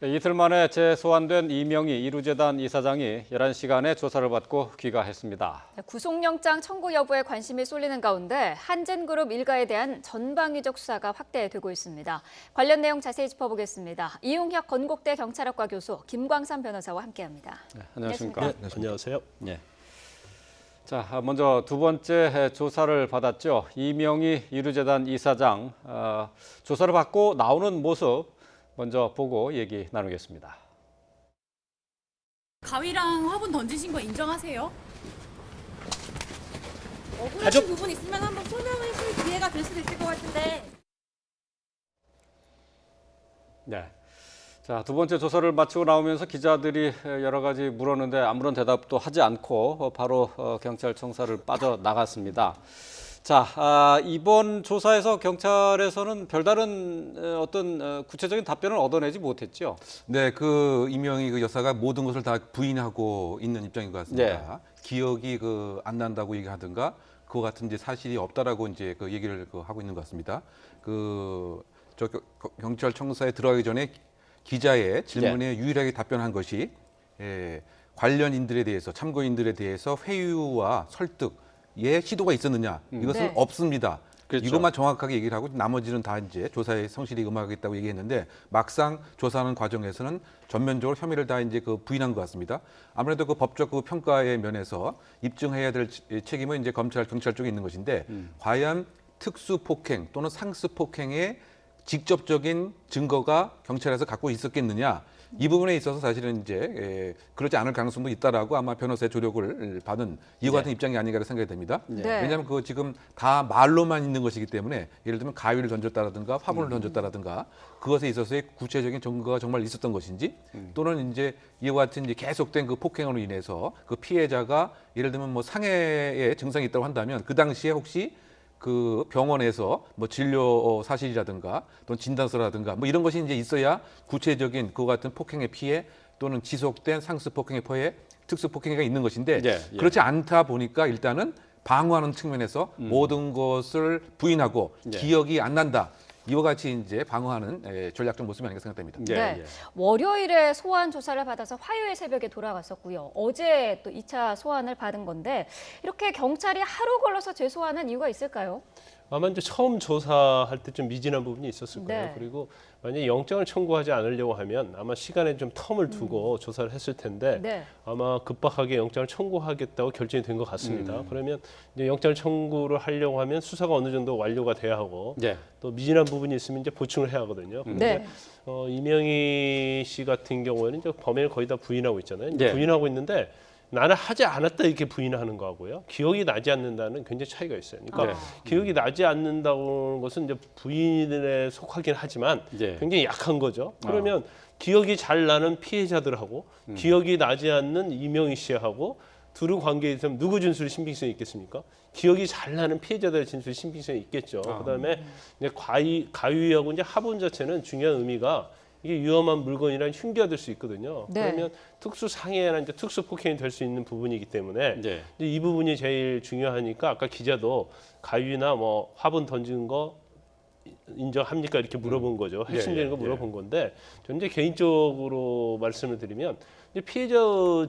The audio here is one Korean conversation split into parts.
이틀 만에 재소환된 이명희 이루재단 이사장이 11시간의 조사를 받고 귀가했습니다. 구속영장 청구 여부에 관심이 쏠리는 가운데 한진그룹 일가에 대한 전방위적 수사가 확대되고 있습니다. 관련 내용 자세히 짚어보겠습니다. 이용혁 건국대 경찰학과 교수, 김광삼 변호사와 함께합니다. 네, 안녕하십니까? 네, 안녕하세요. 네. 자, 먼저 두 번째 조사를 받았죠. 이명희 이루재단 이사장 조사를 받고 나오는 모습 먼저 보고 얘기 나누겠습니다. 가위랑 화분 던지신 거 인정하세요? 억울하신 부분 있으면 한번 설명해 줄 기회가 될 수도 있을 것 같은데. 네. 자, 두 번째 조사를 마치고 나오면서 기자들이 여러 가지 물었는데 아무런 대답도 하지 않고 바로 경찰청사를 빠져나갔습니다. 자, 이번 조사에서 경찰에서는 별다른 어떤 구체적인 답변을 얻어내지 못했죠. 네, 그 이명희 그 여사가 모든 것을 다 부인하고 있는 입장인 것 같습니다. 네. 기억이 안 난다고 얘기하든가 그거 같은 이제 사실이 없다라고 이제 그 얘기를 하고 있는 것 같습니다. 저 경찰청사에 들어가기 전에 기자의 질문에 유일하게 답변한 것이 관련인들에 대해서 참고인들에 대해서 회유와 설득의 시도가 있었느냐 이것은 네. 없습니다. 그렇죠. 이것만 정확하게 얘기를 하고 나머지는 다 이제 조사에 성실히 임하겠다고 얘기했는데 막상 조사하는 과정에서는 전면적으로 혐의를 다 이제 부인한 것 같습니다. 아무래도 그 법적 평가의 면에서 입증해야 될 책임은 이제 검찰, 경찰 쪽에 있는 것인데 과연 특수 폭행 또는 상습 폭행의 직접적인 증거가 경찰에서 갖고 있었겠느냐 이 부분에 있어서 사실은 이제 그러지 않을 가능성도 있다라고 아마 변호사의 조력을 받은 이와 같은 입장이 아닌가 생각이 됩니다. 네. 왜냐하면 그거 지금 다 말로만 있는 것이기 때문에 예를 들면 가위를 던졌다라든가 화분을 던졌다라든가 그것에 있어서의 구체적인 증거가 정말 있었던 것인지 또는 이제 이와 같은 이제 계속된 그 폭행으로 인해서 그 피해자가 예를 들면 뭐 상해의 증상이 있다고 한다면 그 당시에 혹시 그 병원에서 뭐 진료 사실이라든가 또는 진단서라든가 뭐 이런 것이 이제 있어야 구체적인 그와 같은 폭행의 피해 또는 지속된 상습 폭행의 피해, 특수 폭행이 있는 것인데 그렇지 않다 보니까 일단은 방어하는 측면에서 모든 것을 부인하고 기억이 안 난다. 이와 같이 이제 방어하는 전략적 모습이 아닌가 생각됩니다. 네. 월요일에 소환 조사를 받아서 화요일 새벽에 돌아갔었고요. 어제 또 2차 소환을 받은 건데 이렇게 경찰이 하루 걸러서 재소환한 이유가 있을까요? 아마 이제 처음 조사할 때 좀 미진한 부분이 있었을 거예요. 네. 그리고 만약에 영장을 청구하지 않으려고 하면 아마 시간에 좀 텀을 두고 조사를 했을 텐데 네. 아마 급박하게 영장을 청구하겠다고 결정이 된 것 같습니다. 그러면 이제 영장 청구를 하려고 하면 수사가 어느 정도 완료가 돼야 하고 또 미진한 부분이 있으면 이제 보충을 해야 하거든요. 네. 이명희 씨 같은 경우에는 이제 범행을 거의 다 부인하고 있잖아요. 네. 부인하고 있는데 나는 하지 않았다 이렇게 부인하는 거하고요. 기억이 나지 않는다는 굉장히 차이가 있어요. 그러니까 기억이 나지 않는다는 것은 이제 부인에 속하긴 하지만 굉장히 약한 거죠. 그러면 기억이 잘 나는 피해자들하고 기억이 나지 않는 이명희 씨하고 둘의 관계에 있으면 누구 진술이 신빙성이 있겠습니까? 기억이 잘 나는 피해자들의 진술이 신빙성이 있겠죠. 그다음에 이제 가위하고 이제 화분 자체는 중요한 의미가 이게 위험한 물건이란 흉기가 될 수 있거든요. 네. 그러면 특수 상해나 이제 특수 폭행이 될 수 있는 부분이기 때문에 이제 이 부분이 제일 중요하니까 아까 기자도 가위나 뭐 화분 던지는 거 인정합니까 이렇게 물어본 거죠. 핵심적인 거 물어본 건데 저는 이제 개인적으로 말씀을 드리면 이제 피해자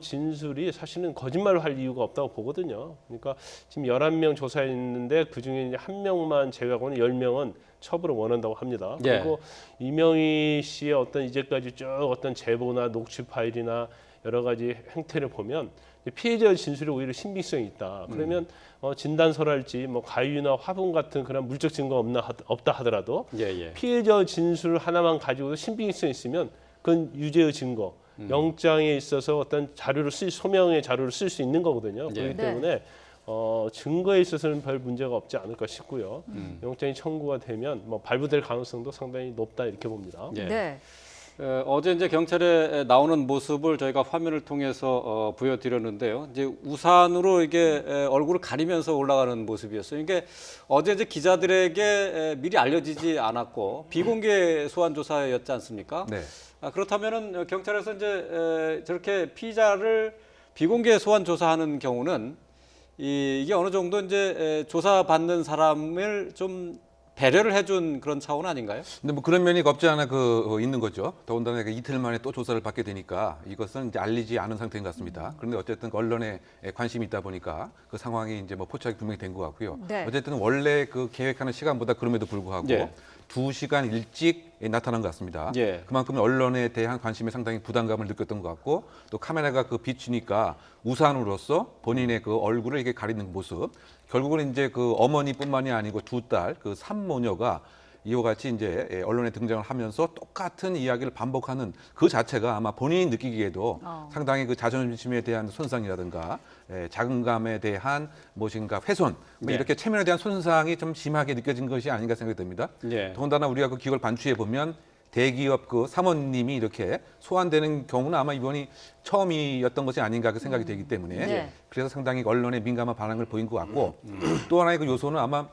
진술이 사실은 거짓말을 할 이유가 없다고 보거든요. 그러니까 지금 11명 조사했는데 그중에 이제 1명만 제외하고는 10명은 처벌을 원한다고 합니다. 그리고 이명희 씨의 어떤 이제까지 쭉 어떤 제보나 녹취 파일이나 여러 가지 행태를 보면 피해자의 진술이 오히려 신빙성이 있다. 그러면 진단서랄지 뭐 가위나 화분 같은 그런 물적 증거가 없다 하더라도 피해자 진술 하나만 가지고도 신빙성이 있으면 그건 유죄의 증거, 영장에 있어서 어떤 자료를 소명의 자료를 쓸 수 있는 거거든요. 그렇기 때문에 증거에 있어서는 별 문제가 없지 않을까 싶고요. 영장이 청구가 되면 뭐 발부될 가능성도 상당히 높다 이렇게 봅니다. 네. 어제 이제 경찰에 나오는 모습을 저희가 화면을 통해서 보여드렸는데요. 이제 우산으로 이게 얼굴을 가리면서 올라가는 모습이었어요. 이게 어제 이제 기자들에게 미리 알려지지 않았고 비공개 소환 조사였지 않습니까? 네. 그렇다면은 경찰에서 이제 저렇게 피의자를 비공개 소환 조사하는 경우는 이게 어느 정도 이제 조사받는 사람을 좀 배려를 해준 그런 차원 아닌가요? 근데 뭐 그런 면이 없지 않아 있는 거죠. 더군다나 이틀 만에 또 조사를 받게 되니까 이것은 이제 알리지 않은 상태인 것 같습니다. 그런데 어쨌든 언론에 관심이 있다 보니까 그 상황이 이제 뭐 포착이 분명히 된 것 같고요. 네. 어쨌든 원래 그 계획하는 시간보다 그럼에도 불구하고 예. 2시간 일찍 나타난 것 같습니다. 예. 그만큼 언론에 대한 관심에 상당히 부담감을 느꼈던 것 같고 또 카메라가 비치니까 우산으로서 본인의 그 얼굴을 이렇게 가리는 모습. 결국은 이제 그 어머니뿐만이 아니고 두 딸, 그 산모녀가 이와 같이 이제 언론에 등장을 하면서 똑같은 이야기를 반복하는 그 자체가 아마 본인이 느끼기에도 상당히 그 자존심에 대한 손상이라든가 자긍감에 대한 무엇인가 훼손 뭐 네. 이렇게 체면에 대한 손상이 좀 심하게 느껴진 것이 아닌가 생각이 듭니다. 예. 더군다나 우리가 그 기억을 반추해 보면 대기업 그 사모님이 이렇게 소환되는 경우는 아마 이번이 처음이었던 것이 아닌가 그 생각이 되기 때문에 네. 그래서 상당히 언론에 민감한 반응을 보인 것 같고 또 하나의 그 요소는 아마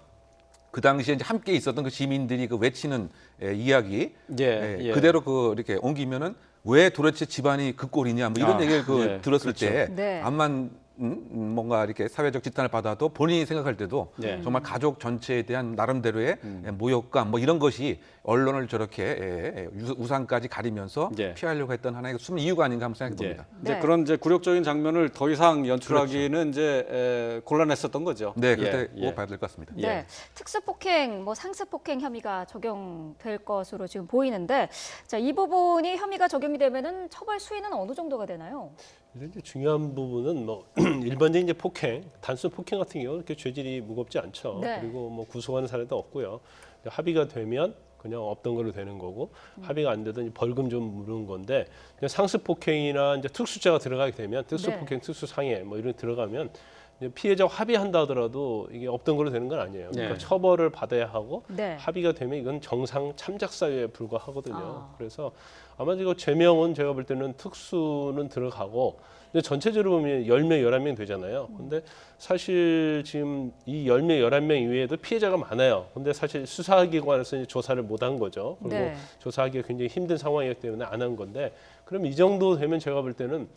그 당시에 이제 함께 있었던 그 시민들이 그 외치는 이야기 예. 그대로 이렇게 옮기면은 왜 도대체 집안이 그 꼴이냐 뭐 이런 얘기를 예. 들었을 그렇죠. 때 네. 암만 뭔가 이렇게 사회적 지탄을 받아도 본인이 생각할 때도 예. 정말 가족 전체에 대한 나름대로의 모욕감 뭐 이런 것이 언론을 저렇게 우산까지 가리면서 예. 피하려고 했던 하나의 숨은 이유가 아닌가 한번 생각해 봅니다. 이제 네. 그런 이제 굴욕적인 장면을 더 이상 연출하기는 이제 곤란했었던 거죠. 네, 그렇게 예. 봐야 될 것 같습니다. 네, 예. 특수폭행, 뭐 상습폭행 혐의가 적용될 것으로 지금 보이는데, 자, 이 부분이 혐의가 적용이 되면은 처벌 수위는 어느 정도가 되나요? 이제 중요한 부분은 뭐 일반적인 이제 폭행, 단순 폭행 같은 경우 그렇게 죄질이 무겁지 않죠. 네. 그리고 뭐 구속하는 사례도 없고요. 합의가 되면 그냥 없던 걸로 되는 거고 합의가 안 되든 벌금 좀 물은 건데 그냥 상습 폭행이나 이제 특수죄가 들어가게 되면 특수 폭행, 특수 상해 뭐 이런 들어가면 이제 피해자와 합의한다 하더라도 이게 없던 걸로 되는 건 아니에요. 그러니까 네. 처벌을 받아야 하고 네. 합의가 되면 이건 정상 참작 사유에 불과하거든요. 그래서 아마 이거 죄명은 제가 볼 때는 특수는 들어가고 근데 전체적으로 보면 10명, 11명 되잖아요. 근데 사실 지금 이 10명, 11명 이외에도 피해자가 많아요. 근데 사실 수사기관에서 이제 조사를 못 한 거죠. 그리고 네. 조사하기가 굉장히 힘든 상황이기 때문에 안 한 건데 그럼 이 정도 되면 제가 볼 때는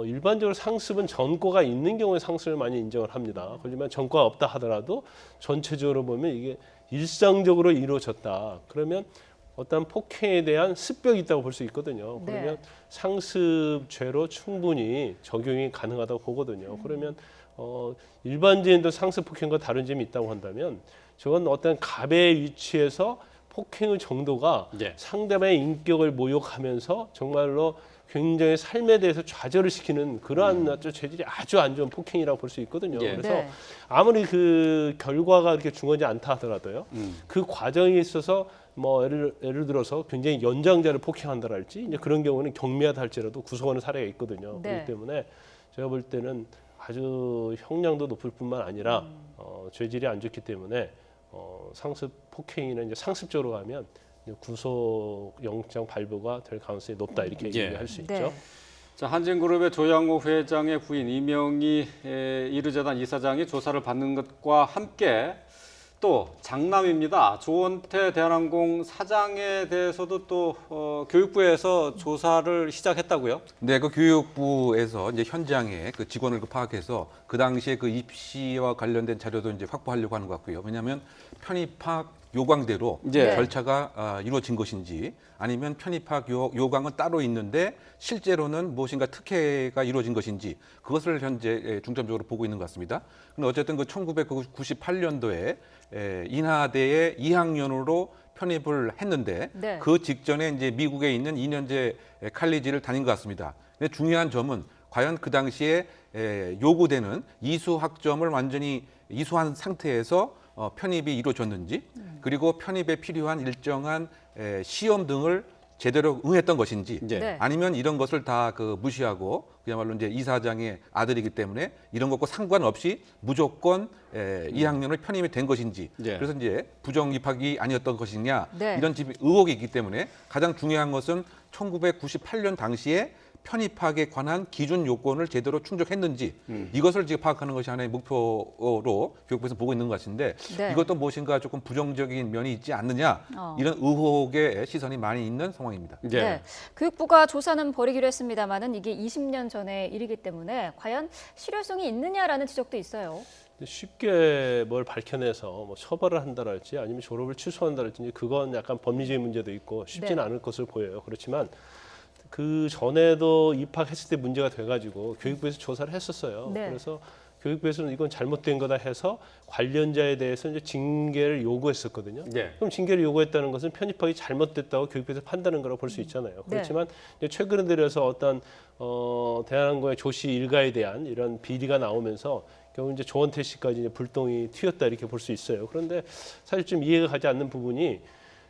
일반적으로 상습은 전과가 있는 경우에 상습을 많이 인정을 합니다. 하지만 전과가 없다 하더라도 전체적으로 보면 이게 일상적으로 이루어졌다. 그러면 어떤 폭행에 대한 습벽이 있다고 볼 수 있거든요. 네. 그러면 상습죄로 충분히 적용이 가능하다고 보거든요. 그러면 일반적인 상습 폭행과 다른 점이 있다고 한다면 저건 어떤 갑의 위치에서 폭행의 정도가 예. 상대방의 인격을 모욕하면서 정말로 굉장히 삶에 대해서 좌절을 시키는 그러한 아주 죄질이 아주 안 좋은 폭행이라고 볼 수 있거든요. 예. 그래서 네. 아무리 그 결과가 그렇게 중요하지 않다 하더라도요. 그 과정에 있어서 뭐 예를 들어서 굉장히 연장자를 폭행한다랄지 이제 그런 경우는 경미하다 할지라도 구속하는 사례가 있거든요. 네. 그렇기 때문에 제가 볼 때는 아주 형량도 높을 뿐만 아니라 죄질이 안 좋기 때문에 상습 폭행이나 이제 상습적으로 가면 이제 구속 영장 발부가 될 가능성이 높다 이렇게 예. 얘기할 수 네. 있죠. 자, 한진그룹의 조양호 회장의 부인 이명희 이르재단 이사장이 조사를 받는 것과 함께 또 장남입니다. 조원태 대한항공 사장에 대해서도 또 교육부에서 조사를 시작했다고요? 네, 그 교육부에서 이제 현장에 그 직원을 파악해서 그 당시에 그 입시와 관련된 자료도 이제 확보하려고 하는 것 같고요. 왜냐하면 편입학 요강대로 예. 절차가 이루어진 것인지 아니면 편입학 요강은 따로 있는데 실제로는 무엇인가 특혜가 이루어진 것인지 그것을 현재 중점적으로 보고 있는 것 같습니다. 근데 어쨌든 그 1998년도에 인하대에 2학년으로 편입을 했는데 네. 그 직전에 이제 미국에 있는 2년제 칼리지를 다닌 것 같습니다. 근데 중요한 점은 과연 그 당시에 요구되는 이수 학점을 완전히 이수한 상태에서 편입이 이루어졌는지 그리고 편입에 필요한 일정한 시험 등을 제대로 응했던 것인지 예. 네. 아니면 이런 것을 다 무시하고 그야말로 이제 이사장의 아들이기 때문에 이런 것과 상관없이 무조건 2학년을 편입이 된 것인지 예. 그래서 이제 부정 입학이 아니었던 것이냐 네. 이런 의혹이 있기 때문에 가장 중요한 것은 1998년 당시에 편입학에 관한 기준 요건을 제대로 충족했는지 이것을 지금 파악하는 것이 하나의 목표로 교육부에서 보고 있는 것 같은데 네. 이것도 무엇인가 조금 부정적인 면이 있지 않느냐 이런 의혹의 시선이 많이 있는 상황입니다. 예. 네. 교육부가 조사는 벌이기로 했습니다만은 이게 20년 전의 일이기 때문에 과연 실효성이 있느냐라는 지적도 있어요. 쉽게 뭘 밝혀내서 뭐 처벌을 한다랄지 아니면 졸업을 취소한다랄지 그건 약간 법리적인 문제도 있고 쉽지는 네. 않을 것으로 보여요. 그렇지만 그 전에도 입학했을 때 문제가 돼가지고 교육부에서 조사를 했었어요. 네. 그래서 교육부에서는 이건 잘못된 거다 해서 관련자에 대해서 이제 징계를 요구했었거든요. 네. 그럼 징계를 요구했다는 것은 편입학이 잘못됐다고 교육부에서 판단한 거라고 볼 수 있잖아요. 네. 그렇지만 이제 최근에 들어서 어떤 대한항공의 조씨 일가에 대한 이런 비리가 나오면서 결국 이제 조원태 씨까지 이제 불똥이 튀었다 이렇게 볼 수 있어요. 그런데 사실 좀 이해가 가지 않는 부분이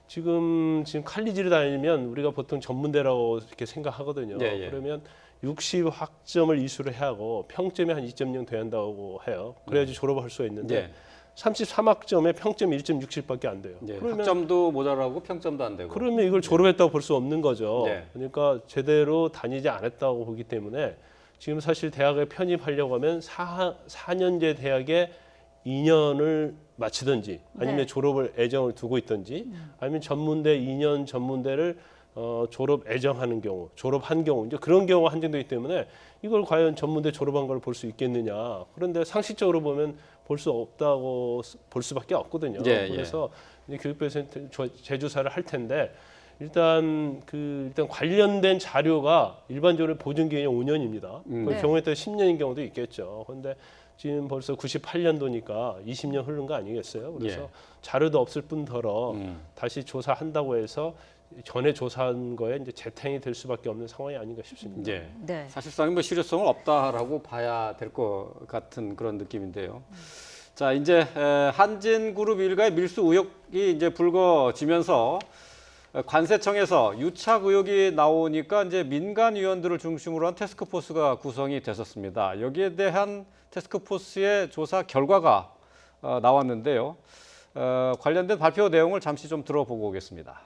지금 칼리지를 다니면 우리가 보통 전문대라고 이렇게 생각하거든요. 예, 예. 그러면 60학점을 이수를 해야 하고 평점이 한 2.0 돼야 한다고 해요. 그래야지 졸업을 할 수가 있는데 예. 33학점에 평점이 1.67밖에 안 돼요. 예. 그러면 학점도 모자라고 평점도 안 되고. 그러면 이걸 졸업했다고 볼 수 없는 거죠. 네. 그러니까 제대로 다니지 않았다고 보기 때문에 지금 사실 대학에 편입하려고 하면 4년제 대학에 2년을 마치든지 아니면 네. 졸업을 애정을 두고 있든지 아니면 전문대 2년 전문대를 졸업 애정하는 경우, 졸업한 경우 이제 그런 경우가 한정되기 때문에 이걸 과연 전문대 졸업한 걸 볼 수 있겠느냐. 그런데 상식적으로 보면 볼 수 없다고 볼 수밖에 없거든요. 예, 예. 그래서 이제 교육부에서 재조사를 할 텐데 일단 관련된 자료가 일반적으로 보증 기간이 5년입니다. 그 네. 경우에 따라 10년인 경우도 있겠죠. 그런데 지금 벌써 98년도니까 20년 흐른 거 아니겠어요? 그래서 예. 자료도 없을 뿐더러 음. 다시 조사한다고 해서 전에 조사한 거에 이제 재탕이 될 수밖에 없는 상황이 아닌가 싶습니다. 예. 네. 사실상 뭐 실효성은 없다라고 봐야 될 것 같은 그런 느낌인데요. 자, 이제 한진그룹 일가의 밀수 의혹이 이제 불거지면서 관세청에서 유착 의혹이 나오니까 이제 민간 위원들을 중심으로 한 태스크포스가 구성이 됐었습니다. 여기에 대한 태스크포스의 조사 결과가 나왔는데요. 관련된 발표 내용을 잠시 좀 들어보고 오겠습니다.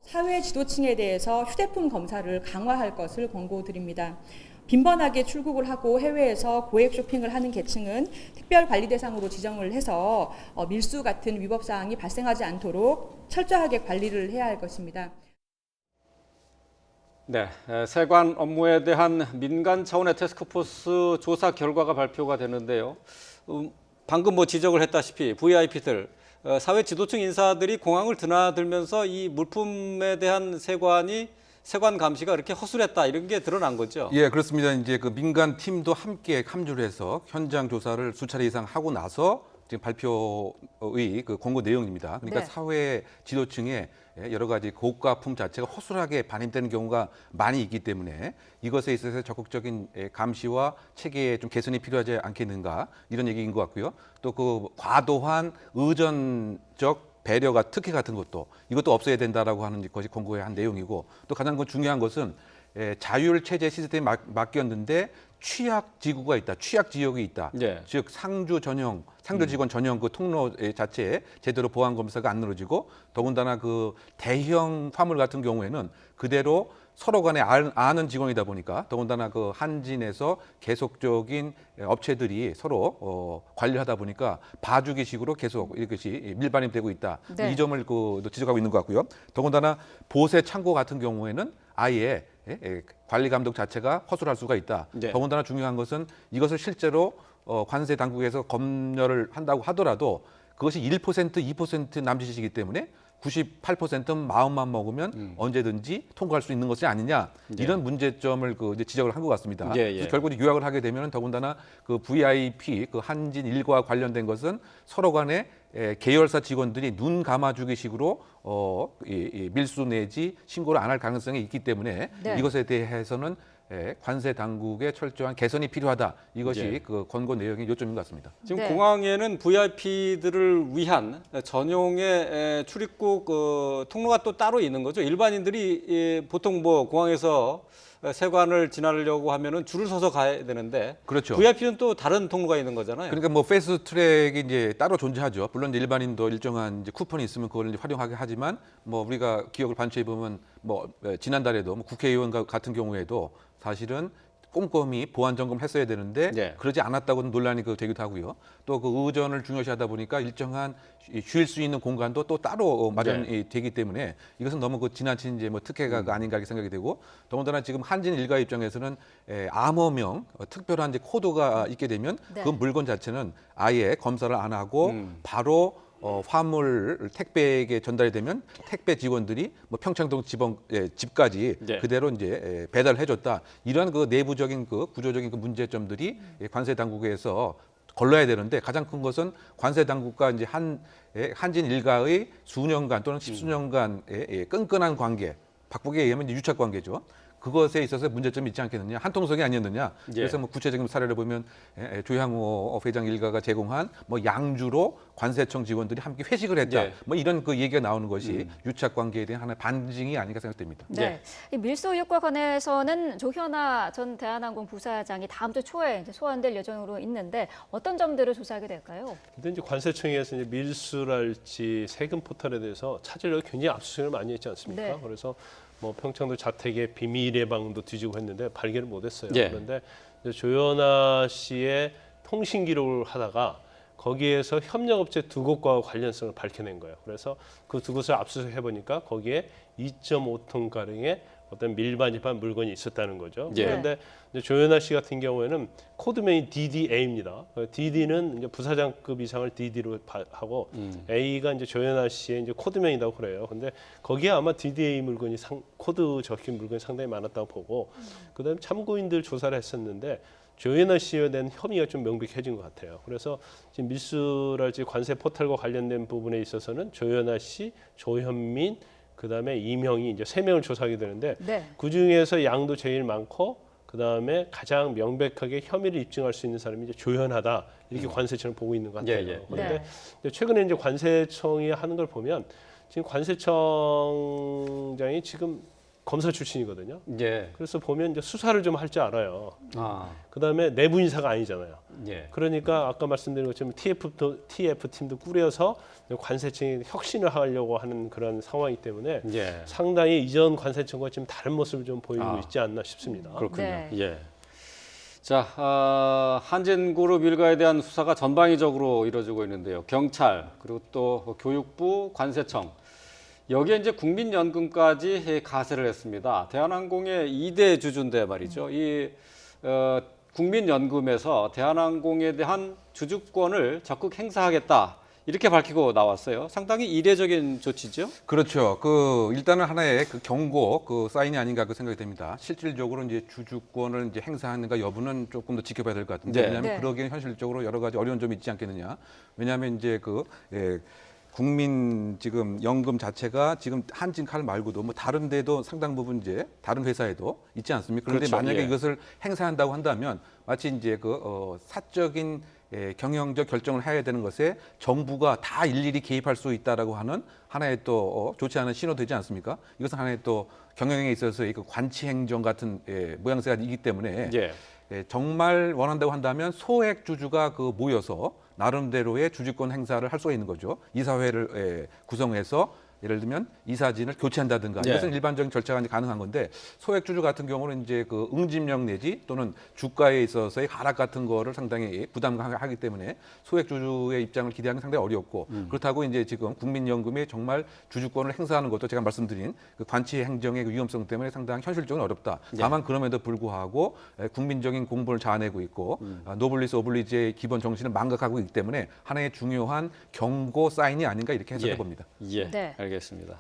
사회 지도층에 대해서 휴대폰 검사를 강화할 것을 권고드립니다. 빈번하게 출국을 하고 해외에서 고액 쇼핑을 하는 계층은 특별 관리 대상으로 지정을 해서 밀수 같은 위법 사항이 발생하지 않도록 철저하게 관리를 해야 할 것입니다. 네, 세관 업무에 대한 민간 차원의 태스크포스 조사 결과가 발표가 되는데요. 방금 뭐 지적을 했다시피 VIP들, 사회 지도층 인사들이 공항을 드나들면서 이 물품에 대한 세관 감시가 이렇게 허술했다 이런 게 드러난 거죠. 예, 그렇습니다. 이제 그 민간 팀도 함께 합류를 해서 현장 조사를 수차례 이상 하고 나서 지금 발표의 그 권고 내용입니다. 그러니까 네. 사회 지도층에 여러 가지 고가품 자체가 허술하게 반입되는 경우가 많이 있기 때문에 이것에 있어서 적극적인 감시와 체계에 좀 개선이 필요하지 않겠는가 이런 얘기인 것 같고요. 또 그 과도한 의전적 배려가 특혜 같은 것도 이것도 없어야 된다라고 하는 것이 권고의 한 내용이고 또 가장 중요한 것은 자율 체제 시스템이 맡겼는데 취약 지구가 있다, 취약 지역이 있다. 예. 즉 상주 직원 전용 그 통로 자체에 제대로 보안 검사가 안 이루어지고 더군다나 그 대형 화물 같은 경우에는 그대로 서로 간에 아는 직원이다 보니까 더군다나 그 한진에서 계속적인 업체들이 서로 관리하다 보니까 봐주기식으로 계속 이것이 밀반입되고 있다. 네. 이 점을 지적하고 있는 것 같고요. 더군다나 보세 창고 같은 경우에는 아예 관리 감독 자체가 허술할 수가 있다. 네. 더군다나 중요한 것은 이것을 실제로 관세 당국에서 검열을 한다고 하더라도 그것이 1%, 2% 남짓이기 때문에 98%는 마음만 먹으면 언제든지 통과할 수 있는 것이 아니냐 이런 문제점을 이제 지적을 한 것 같습니다. 예, 예. 그래서 결국 요약을 하게 되면 더군다나 그 VIP 그 한진 일과 관련된 것은 서로 간에 계열사 직원들이 눈 감아주기식으로 이 밀수 내지 신고를 안 할 가능성이 있기 때문에 네. 이것에 대해서는 관세 당국의 철저한 개선이 필요하다. 이것이 예. 그 권고 내용의 요점인 것 같습니다. 지금 네. 공항에는 VIP들을 위한 전용의 출입국 통로가 또 따로 있는 거죠. 일반인들이 보통 뭐 공항에서 세관을 지나려고 하면은 줄을 서서 가야 되는데 그렇죠. VIP는 또 다른 통로가 있는 거잖아요. 그러니까 뭐 패스트 트랙이 이제 따로 존재하죠. 물론 이제 일반인도 일정한 이제 쿠폰이 있으면 그걸 이제 활용하게 하지만 뭐 우리가 기억을 반추해 보면 뭐 지난달에도 뭐 국회의원 같은 경우에도 사실은 꼼꼼히 보안 점검했어야 되는데 네. 그러지 않았다고는 논란이 되기도 하고요. 또 그 의전을 중요시하다 보니까 일정한 쉴 수 있는 공간도 또 따로 마련이 되기 때문에 이것은 너무 지나친 이제 특혜가 아닌가 이렇게 생각이 되고, 더군다나 지금 한진 일가 입장에서는 암호명 특별한 이제 코드가 있게 되면 네. 그 물건 자체는 아예 검사를 안 하고 바로 화물 택배에게 전달이 되면 택배 직원들이 평창동 집까지 네. 그대로 이제 배달을 해줬다. 이런 그 내부적인 구조적인 문제점들이 관세 당국에서 걸러야 되는데, 가장 큰 것은 관세 당국과 이제 한진 일가의 수년간 또는 십수년간의 끈끈한 관계, 바꾸게 얘기하면 이제 유착 관계죠. 그것에 있어서 문제점이 있지 않겠느냐, 한통속이 아니었느냐. 예. 그래서 구체적인 사례를 보면 조향호 회장 일가가 제공한 양주로 관세청 직원들이 함께 회식을 했다. 예. 이런 그 얘기가 나오는 것이 유착 관계에 대한 하나의 반증이 아닌가 생각됩니다. 네. 이 밀수 의혹과 관해서는 조현아 전 대한항공 부사장이 다음 주 초에 이제 소환될 예정으로 있는데 어떤 점들을 조사하게 될까요? 근데 이제 관세청에서 이제 밀수랄지 세금 포탈에 대해서 찾으려고 굉장히 압수수색을 많이 했지 않습니까? 네. 그래서 평창도 자택의 비밀 예방도 뒤지고 했는데 발견을 못했어요. 예. 그런데 이제 조현아 씨의 통신 기록을 하다가 거기에서 협력업체 2곳과 관련성을 밝혀낸 거예요. 그래서 그 2곳을 압수수색해 보니까 거기에 2.5톤 가량의 어떤 밀반입한 물건이 있었다는 거죠. 예. 그런데 이제 조현아 씨 같은 경우에는 코드명이 DDA입니다. DD는 이제 부사장급 이상을 DD로 하고 A가 이제 조현아 씨의 이제 코드명이라고 그래요. 근데 거기에 아마 DDA 물건이 코드 적힌 물건이 상당히 많았다고 보고, 그다음 참고인들 조사를 했었는데 조현아 씨에 대한 혐의가 좀 명백해진 것 같아요. 그래서 지금 밀수랄지 관세 포탈과 관련된 부분에 있어서는 조현아 씨, 조현민, 그다음에 이명이 이제 3명을 조사하게 되는데 네. 그 중에서 양도 제일 많고 그다음에 가장 명백하게 혐의를 입증할 수 있는 사람이 이제 조현하다, 이렇게 관세청을 보고 있는 것 같아요. 예, 예. 그런데 이제 최근에 이제 관세청이 하는 걸 보면 지금 관세청장이 지금 검사 출신이거든요. 예. 그래서 보면 이제 수사를 좀 할 줄 알아요. 아, 그다음에 내부 인사가 아니잖아요. 예. 그러니까 아까 말씀드린 것처럼 TF 팀도 꾸려서 관세청이 혁신을 하려고 하는 그런 상황이기 때문에 예. 상당히 이전 관세청과 지금 다른 모습을 좀 보이고 있지 않나 싶습니다. 그렇군요. 네. 예. 자, 한진그룹 일가에 대한 수사가 전방위적으로 이루어지고 있는데요. 경찰, 그리고 또 교육부, 관세청. 여기에 이제 국민연금까지 가세를 했습니다. 대한항공의 2대 주주인데 말이죠. 이 국민연금에서 대한항공에 대한 주주권을 적극 행사하겠다, 이렇게 밝히고 나왔어요. 상당히 이례적인 조치죠. 그렇죠. 일단은 하나의 경고 사인이 아닌가 생각이 됩니다. 실질적으로 이제 주주권을 이제 행사하는가 여부는 조금 더 지켜봐야 될 것 같은데, 네. 왜냐하면 네. 그러기엔 현실적으로 여러 가지 어려운 점이 있지 않겠느냐. 왜냐하면 이제 국민 지금 연금 자체가 지금 한진칼 말고도 다른 데도 상당 부분 이제 다른 회사에도 있지 않습니까? 그런데 그렇죠. 만약에 예. 이것을 행사한다고 한다면 마치 이제 사적인 경영적 결정을 해야 되는 것에 정부가 다 일일이 개입할 수 있다라고 하는 하나의 또 좋지 않은 신호 되지 않습니까? 이것은 하나의 또 경영에 있어서의 관치 행정 같은 모양새가 있기 때문에 예. 정말 원한다고 한다면 소액 주주가 모여서 나름대로의 주주권 행사를 할 수가 있는 거죠. 이사회를 구성해서 예를 들면 이사진을 교체한다든가, 예. 이것은 일반적인 절차가 이제 가능한 건데, 소액 주주 같은 경우는 이제 응집력 내지 또는 주가에 있어서의 하락 같은 거를 상당히 부담하기 때문에 소액 주주의 입장을 기대하기는 상당히 어렵고, 그렇다고 이제 지금 국민연금에 정말 주주권을 행사하는 것도 제가 말씀드린 관치 행정의 위험성 때문에 상당히 현실적으로 어렵다. 다만 그럼에도 불구하고 국민적인 공분을 자아내고 있고 노블리스 오블리지의 기본 정신을 망각하고 있기 때문에 하나의 중요한 경고 사인이 아닌가 이렇게 해석해 봅니다. 예. 네. 알겠습니다.